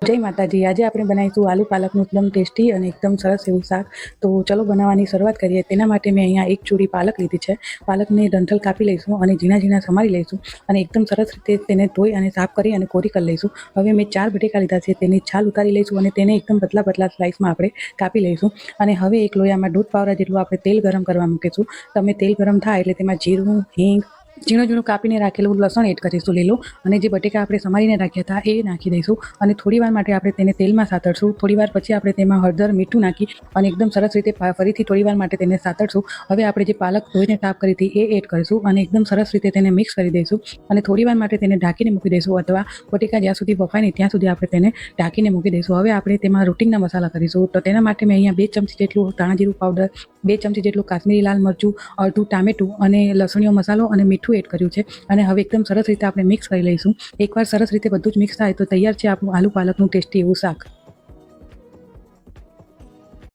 જય માતાજી। આજે આપણે બનાવીશું આલુ પાલકનું એકદમ ટેસ્ટી અને એકદમ સરસ એવું શાક। તો ચલો બનાવવાની શરૂઆત કરીએ। તેના માટે મેં અહીંયા એક ચૂડી પાલક લીધી છે। પાલકને ડંઠલ કાપી લઈશું અને ઝીણા ઝીણા સમારી લઈશું અને એકદમ સરસ રીતે તેને ધોઈ અને સાફ કરી અને કોરી કરી લઈશું। હવે મેં 4 બટેકા લીધા છે, તેની છાલ ઉતારી લઈશું અને તેને એકદમ પતલા પતલા સ્લાઇસમાં આપણે કાપી લઈશું। અને હવે એક લોયામાં 1.5 પાવડા જેટલું આપણે તેલ ગરમ કરવા મૂકીશું। તમે તેલ ગરમ થાય એટલે તેમાં જીરું, હિંગ, ઝીણું ઝીણું કાપીને રાખેલું લસણ એડ કરીશું લીલું, અને જે બટેકા આપણે સમારીને રાખ્યા હતા એ નાખી દઈશું અને થોડીવાર માટે આપણે તેને તેલમાં સાતળશું। થોડીવાર પછી આપણે તેમાં હળદર, મીઠું નાખી અને એકદમ સરસ રીતે ફરીથી થોડીવાર માટે તેને સાતળશું। હવે આપણે જે પાલક ધોઈને સાફ કરી હતી એ એડ કરીશું અને એકદમ સરસ રીતે તેને મિક્સ કરી દઈશું અને થોડીવાર માટે તેને ઢાંકીને મૂકી દઈશું, અથવા બટેકા જ્યાં સુધી બફાય નહીં ત્યાં સુધી આપણે તેને ઢાંકીને મૂકી દઈશું। હવે આપણે તેમાં રૂટિંગના મસાલા કરીશું। તો તેના માટે મેં અહીંયા 2 ચમચી જેટલું ધાણા જીરું પાવડર, 2 ચમચી જેટલું કાશ્મીરી લાલ મરચું, અડધું ટામેટું અને લસણીયો મસાલો અને મીઠું એડ કર્યું છે અને હવે એકદમ સરસ રીતે આપણે મિક્સ કરી લઈશું। એકવાર સરસ રીતે બધું જ મિક્સ થાય તો તૈયાર છે આપણું આલુ પાલકનું ટેસ્ટી એવું શાક।